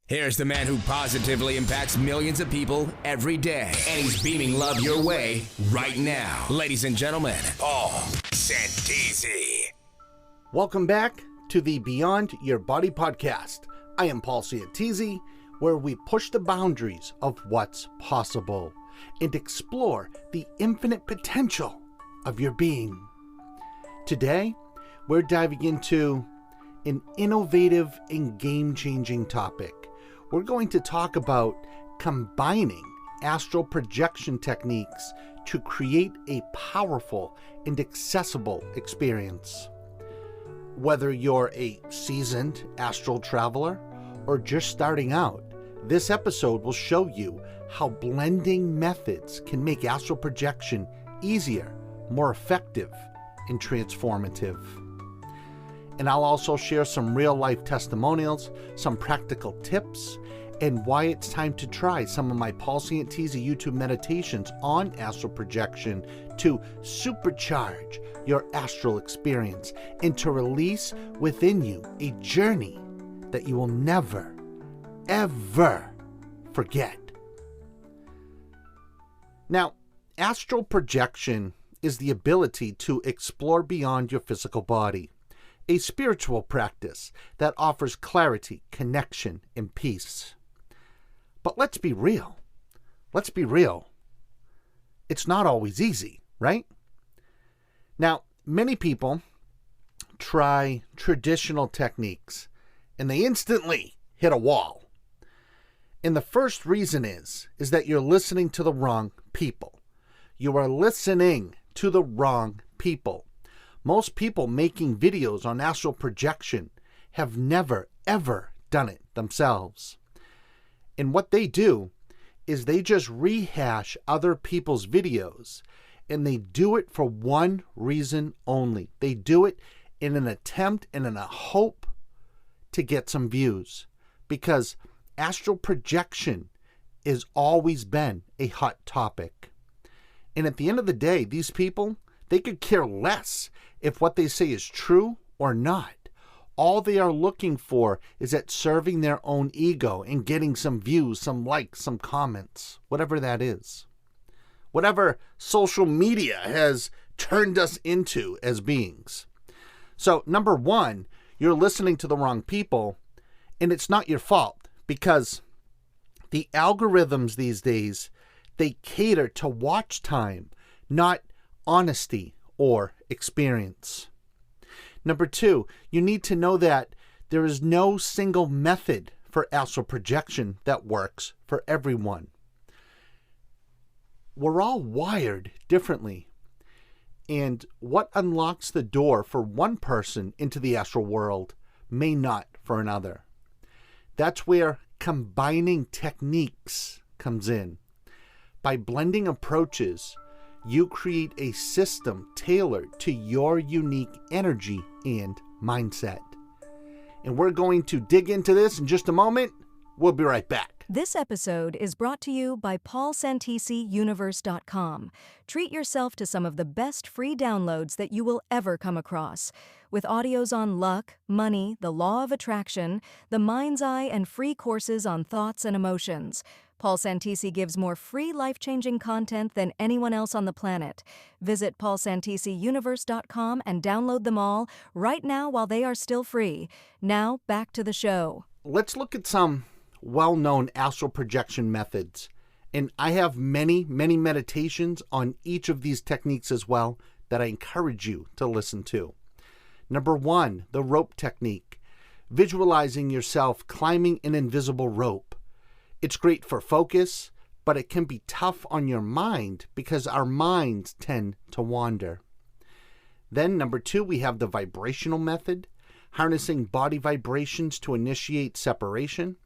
Here's the man who positively impacts millions of people every day, and he's beaming love your way right now. Ladies and gentlemen, Paul Santisi. Welcome back to the Beyond Your Body podcast. I am Paul Santisi, where we push the boundaries of what's possible and explore the infinite potential of your being. Today, we're diving into an innovative and game-changing topic. We're going to talk about combining astral projection techniques to create a powerful and accessible experience. Whether you're a seasoned astral traveler or just starting out, this episode will show you how blending methods can make astral projection easier, more effective, and transformative. And I'll also share some real-life testimonials, some practical tips, and why it's time to try some of my Paul Santisi YouTube meditations on astral projection to supercharge your astral experience and to release within you a journey that you will never, ever forget. Now, astral projection is the ability to explore beyond your physical body. A spiritual practice that offers clarity, connection, and peace. But let's be real. Let's be real. It's not always easy, right? Now, many people try traditional techniques and they instantly hit a wall. And the first reason is that you're listening to the wrong people. You are listening to the wrong people. Most people making videos on astral projection have never, ever done it themselves. And what they do is they just rehash other people's videos, and they do it for one reason only. They do it in an attempt and in a hope to get some views, because astral projection has always been a hot topic. And at the end of the day, these people, they could care less if what they say is true or not. All they are looking for is at serving their own ego and getting some views, some likes, some comments, whatever that is. Whatever social media has turned us into as beings. So, number one, you're listening to the wrong people, and it's not your fault, because the algorithms these days, they cater to watch time, not honesty or experience. Number two, you need to know that there is no single method for astral projection that works for everyone. We're all wired differently, and what unlocks the door for one person into the astral world may not for another. That's where combining techniques comes in. By blending approaches, you create a system tailored to your unique energy and mindset. And we're going to dig into this in just a moment. We'll be right back. This episode is brought to you by PaulSantisiUniverse.com. Treat yourself to some of the best free downloads that you will ever come across. With audios on luck, money, the law of attraction, the mind's eye, and free courses on thoughts and emotions. Paul Santisi gives more free life-changing content than anyone else on the planet. Visit PaulSantisiUniverse.com and download them all right now while they are still free. Now, back to the show. Let's look at some well-known astral projection methods. And I have many, many meditations on each of these techniques as well that I encourage you to listen to. Number one, the rope technique. Visualizing yourself climbing an invisible rope. It's great for focus, but it can be tough on your mind because our minds tend to wander. Then number two, we have the vibrational method, harnessing body vibrations to initiate separation.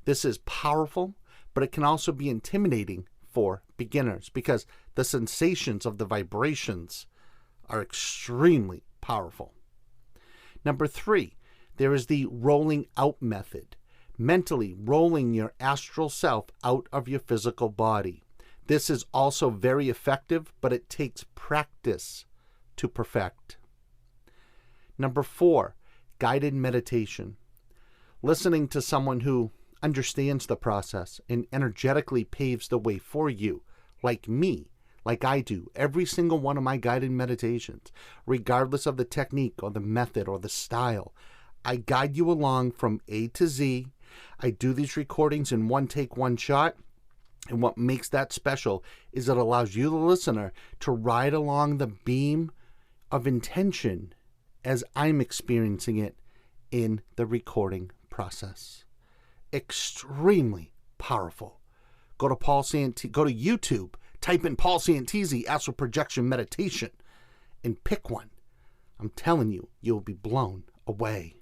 This is powerful, but it can also be intimidating for beginners because the sensations of the vibrations are extremely powerful. Number three, there is the rolling out method. Mentally rolling your astral self out of your physical body. This is also very effective, but it takes practice to perfect. Number 4, guided meditation. Listening to someone who understands the process and energetically paves the way for you, like me, like I do, every single one of my guided meditations, regardless of the technique or the method or the style. I guide you along from A to Z. I do these recordings in one take, one shot. And what makes that special is it allows you, the listener, to ride along the beam of intention as I'm experiencing it in the recording process. Extremely powerful. Go to YouTube, type in Paul Santisi Astral Projection Meditation, and pick one. I'm telling you, you'll be blown away.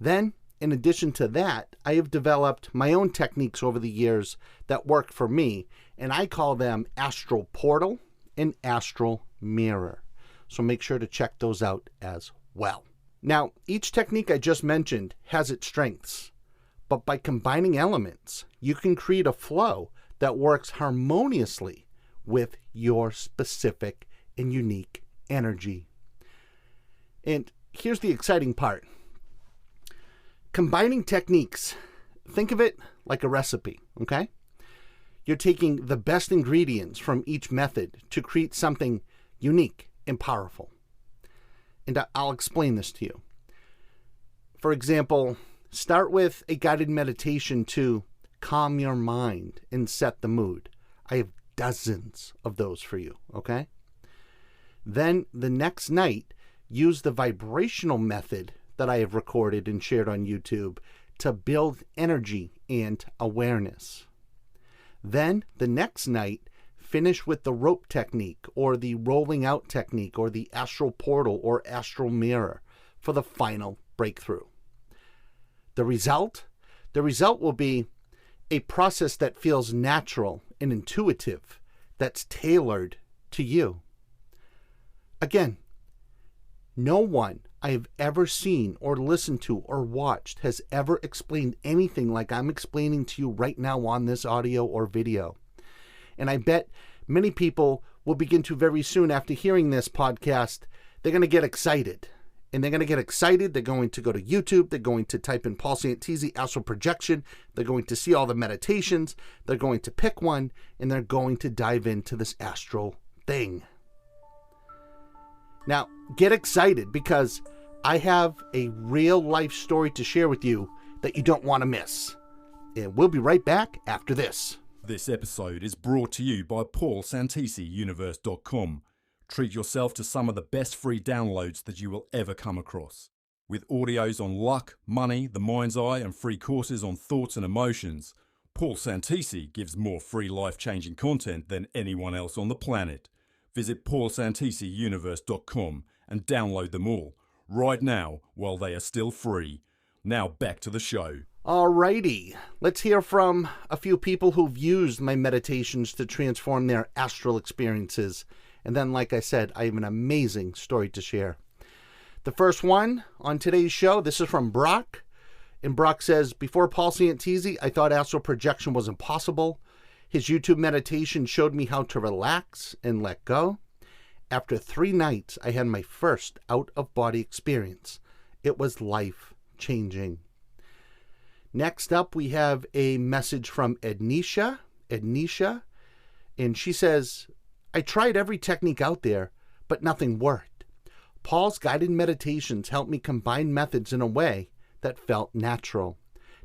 Then, in addition to that, I have developed my own techniques over the years that work for me, and I call them Astral Portal and Astral Mirror. So make sure to check those out as well. Now, each technique I just mentioned has its strengths, but by combining elements, you can create a flow that works harmoniously with your specific and unique energy. And here's the exciting part. Combining techniques, think of it like a recipe, okay? You're taking the best ingredients from each method to create something unique and powerful. And I'll explain this to you. For example, start with a guided meditation to calm your mind and set the mood. I have dozens of those for you, okay? Then the next night, use the vibrational method that I have recorded and shared on YouTube to build energy and awareness. Then the next night, finish with the rope technique or the rolling out technique or the astral portal or astral mirror for the final breakthrough. The result will be a process that feels natural and intuitive, that's tailored to you. Again, no one I have ever seen or listened to or watched has ever explained anything like I'm explaining to you right now on this audio or video. And I bet many people will begin to very soon after hearing this podcast, they're going to get excited. And they're going to get excited. They're going to go to YouTube. They're going to type in Paul Santisi Astral Projection. They're going to see all the meditations. They're going to pick one, and they're going to dive into this astral thing. Now, get excited because I have a real life story to share with you that you don't want to miss. And we'll be right back after this. This episode is brought to you by PaulSantisiUniverse.com. Treat yourself to some of the best free downloads that you will ever come across. With audios on luck, money, the mind's eye, and free courses on thoughts and emotions, Paul Santisi gives more free life-changing content than anyone else on the planet. Visit PaulSantisiUniverse.com and download them all, right now, while they are still free. Now back to the show. Alrighty, let's hear from a few people who've used my meditations to transform their astral experiences. And then, like I said, I have an amazing story to share. The first one on today's show, this is from Brock. And Brock says, before Paul Santisi, I thought astral projection was impossible. His YouTube meditation showed me how to relax and let go. After 3 nights, I had my first out-of-body experience. It was life-changing. Next up, we have a message from Ednisha. And she says, I tried every technique out there, but nothing worked. Paul's guided meditations helped me combine methods in a way that felt natural.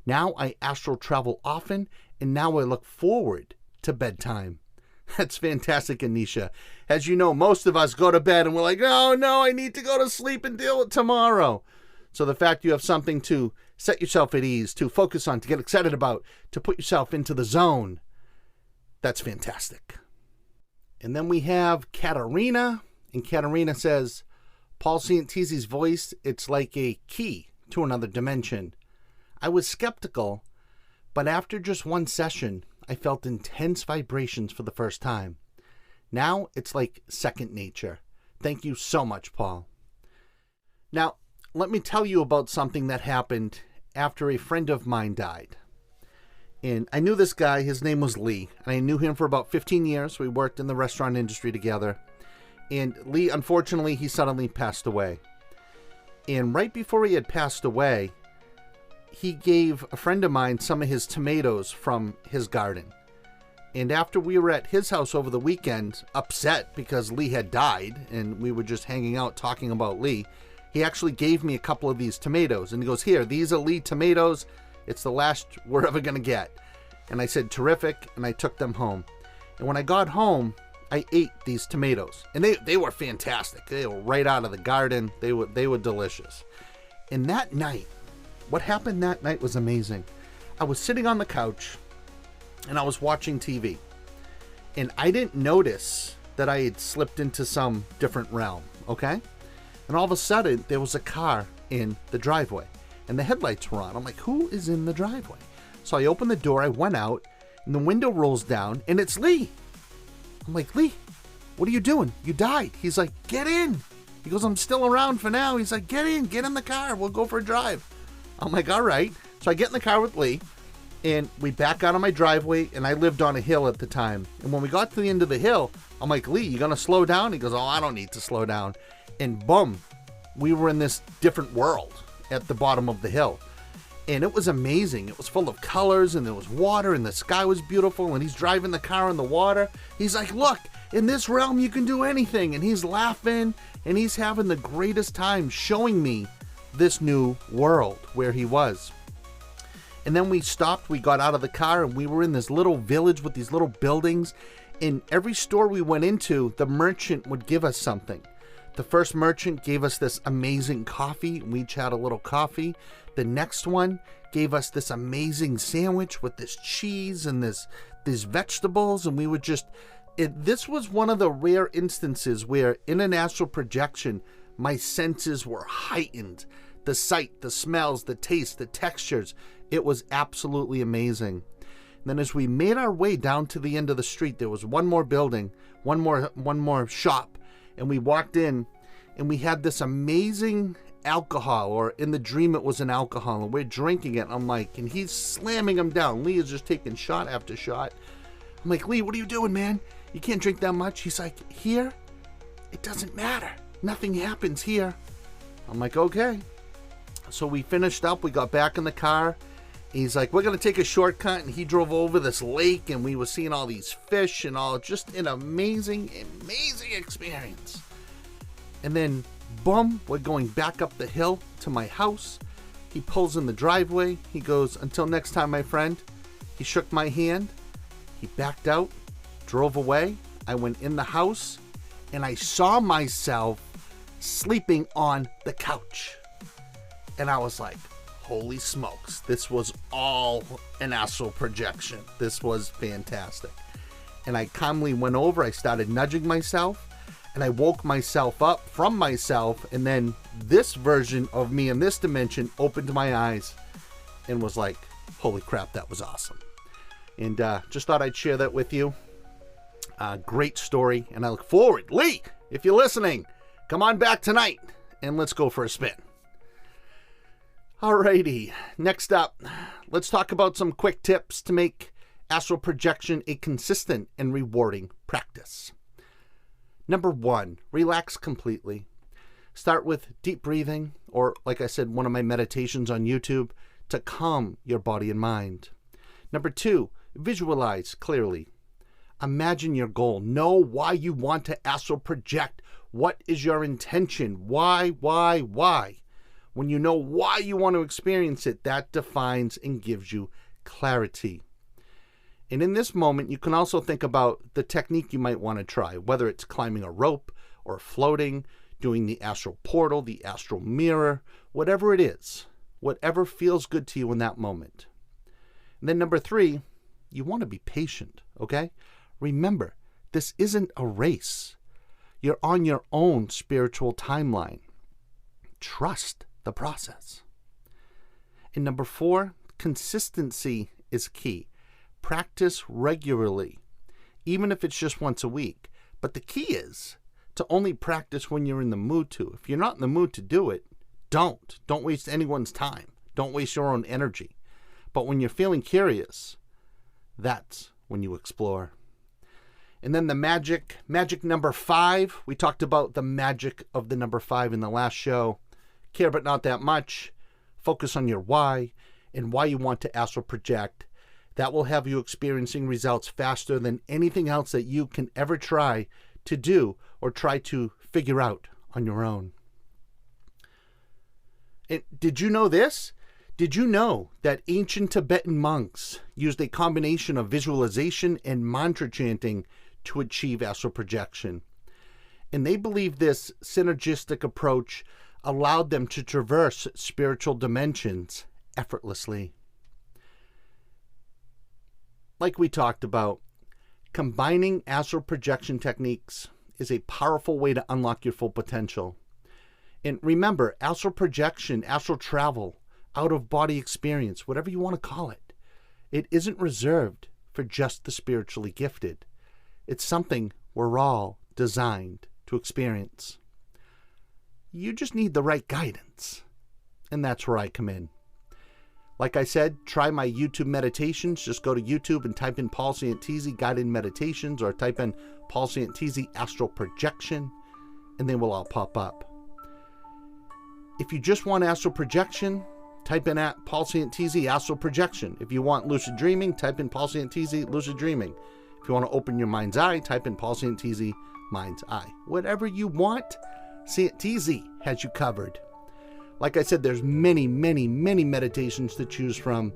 Now I astral travel often, and now I look forward to bedtime. That's fantastic, Anisha. As you know, most of us go to bed and we're like, oh no, I need to go to sleep and deal with tomorrow. So the fact you have something to set yourself at ease, to focus on, to get excited about, to put yourself into the zone, that's fantastic. And then we have Katerina, and Katerina says, Paul Santisi's voice, it's like a key to another dimension. I was skeptical, but after just one session, I felt intense vibrations for the first time. Now it's like second nature. Thank you so much, Paul. Now, let me tell you about something that happened after a friend of mine died. And I knew this guy, his name was Lee, and I knew him for about 15 years. We worked in the restaurant industry together. And Lee, unfortunately, he suddenly passed away. And right before he had passed away, he gave a friend of mine some of his tomatoes from his garden. And after we were at his house over the weekend, upset because Lee had died, and we were just hanging out talking about Lee, he actually gave me a couple of these tomatoes. And he goes, here, these are Lee tomatoes. It's the last we're ever going to get. And I said, terrific, and I took them home. And when I got home, I ate these tomatoes. And they were fantastic. They were right out of the garden. They were delicious. And that night, what happened that night was amazing. I was sitting on the couch, and I was watching TV. And I didn't notice that I had slipped into some different realm, okay? And all of a sudden, there was a car in the driveway. And the headlights were on. I'm like, who is in the driveway? So I opened the door, I went out, and the window rolls down, and it's Lee. I'm like, Lee, what are you doing? You died. He's like, get in. He goes, I'm still around for now. He's like, get in the car. We'll go for a drive. I'm like, all right. So I get in the car with Lee, and we back out on my driveway, and I lived on a hill at the time. And when we got to the end of the hill, I'm like, Lee, you going to slow down? He goes, oh, I don't need to slow down. And boom, we were in this different world at the bottom of the hill. And it was amazing. It was full of colors, and there was water, and the sky was beautiful, and he's driving the car in the water. He's like, look, in this realm you can do anything. And he's laughing, and he's having the greatest time showing me this new world where he was. And then we stopped, we got out of the car, and we were in this little village with these little buildings. In every store we went into, the merchant would give us something. The first merchant gave us this amazing coffee. We each had a little coffee. The next one gave us this amazing sandwich with this cheese and these vegetables. And we would just, this was one of the rare instances where in an astral projection, my senses were heightened. The sight, the smells, the taste, the textures. It was absolutely amazing. And then as we made our way down to the end of the street, there was one more building, one more shop. And we walked in, and we had this amazing alcohol, or in the dream it was an alcohol, and we're drinking it. I'm like, and he's slamming them down. Lee is just taking shot after shot. I'm like, Lee, what are you doing, man? You can't drink that much. He's like, here, it doesn't matter. Nothing happens here. I'm like, okay. So we finished up. We got back in the car. He's like, we're going to take a shortcut. And he drove over this lake, and we were seeing all these fish and all. Just an amazing, amazing experience. And then, boom, we're going back up the hill to my house. He pulls in the driveway. He goes, until next time, my friend. He shook my hand. He backed out, drove away. I went in the house, and I saw myself sleeping on the couch. And I was like, holy smokes, this was all an astral projection. This was fantastic. And I calmly went over, I started nudging myself, and I woke myself up from myself, and then this version of me in this dimension opened my eyes and was like, holy crap, that was awesome. And just thought I'd share that with you. Great story, and I look forward. Lee, if you're listening, come on back tonight, and let's go for a spin. Alrighty, next up, let's talk about some quick tips to make astral projection a consistent and rewarding practice. Number 1, relax completely. Start with deep breathing, or like I said, one of my meditations on YouTube, to calm your body and mind. Number 2, visualize clearly. Imagine your goal. Know why you want to astral project. What is your intention? Why? When you know why you want to experience it, that defines and gives you clarity. And in this moment, you can also think about the technique you might want to try, whether it's climbing a rope or floating, doing the astral portal, the astral mirror, whatever it is, whatever feels good to you in that moment. And then number 3, you want to be patient, okay? Remember, this isn't a race. You're on your own spiritual timeline. Trust the process. And number 4, consistency is key. Practice regularly, even if it's just once a week. But the key is to only practice when you're in the mood to. If you're not in the mood to do it, don't. Don't waste anyone's time. Don't waste your own energy. But when you're feeling curious, that's when you explore. And then the magic number 5. We talked about the magic of the number 5 in the last show. Care but not that much. Focus on your why. and why you want to astral project. That will have you experiencing results faster than anything else that you can ever try to do or try to figure out on your own. And did you know this? Did you know that ancient Tibetan monks used a combination of visualization and mantra chanting to achieve astral projection? And they believe this synergistic approach allowed them to traverse spiritual dimensions effortlessly. Like we talked about, combining astral projection techniques is a powerful way to unlock your full potential. And remember, astral projection, astral travel, out-of-body experience, whatever you want to call it, it isn't reserved for just the spiritually gifted. It's something we're all designed to experience. You just need the right guidance, and that's where I come in. Like I said, try my YouTube meditations. Just go to YouTube and type in Paul Santisi guided meditations, or type in Paul Santisi astral projection, and they will all pop up. If you just want astral projection, type in at Paul Santisi astral projection. If you want lucid dreaming, type in Paul Santisi lucid dreaming. If you want to open your mind's eye, type in Paul Santisi mind's eye. Whatever you want, Santisi has you covered. Like I said, there's many meditations to choose from.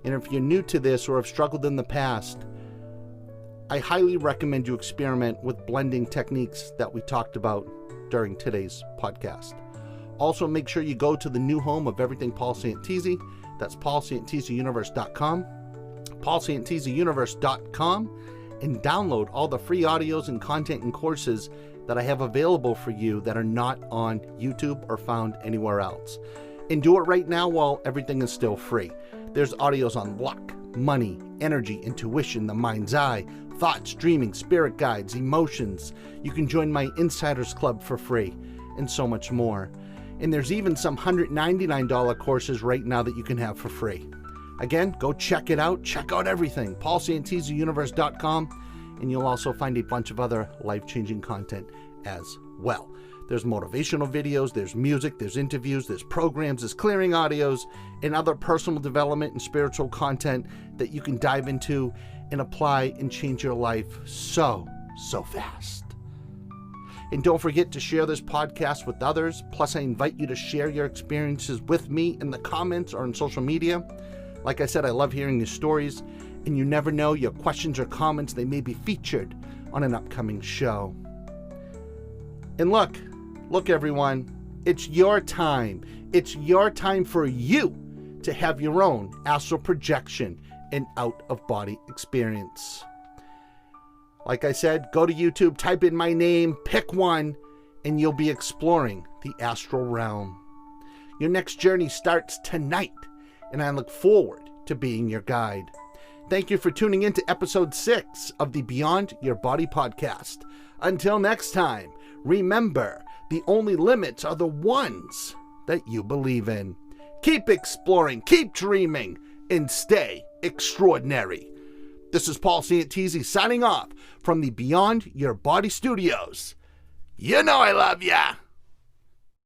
And if you're new to this or have struggled in the past, I highly recommend you experiment with blending techniques that we talked about during today's podcast. Also, make sure you go to the new home of everything Paul Santisi. That's paulsantisiuniverse.com. paulsantisiuniverse.com, and download all the free audios and content and courses that I have available for you that are not on YouTube or found anywhere else. And do it right now while everything is still free. There's audios on luck, money, energy, intuition, the mind's eye, thoughts, dreaming, spirit guides, emotions. You can join my Insiders Club for free, and so much more. And there's even some $199 courses right now that you can have for free. Again, go check it out. Check out everything. paulsantisiuniverse.com. And you'll also find a bunch of other life-changing content as well. There's motivational videos, there's music, there's interviews, there's programs, there's clearing audios, and other personal development and spiritual content that you can dive into and apply and change your life so fast. And don't forget to share this podcast with others. Plus, I invite you to share your experiences with me in the comments or on social media. Like I said, I love hearing your stories. And you never know, your questions or comments, they may be featured on an upcoming show. And look everyone, it's your time. It's your time for you to have your own astral projection and out-of-body experience. Like I said, go to YouTube, type in my name, pick one, and you'll be exploring the astral realm. Your next journey starts tonight, and I look forward to being your guide. Thank you for tuning in to episode 6 of the Beyond Your Body podcast. Until next time, remember, the only limits are the ones that you believe in. Keep exploring, keep dreaming, and stay extraordinary. This is Paul Santisi signing off from the Beyond Your Body studios. You know I love ya.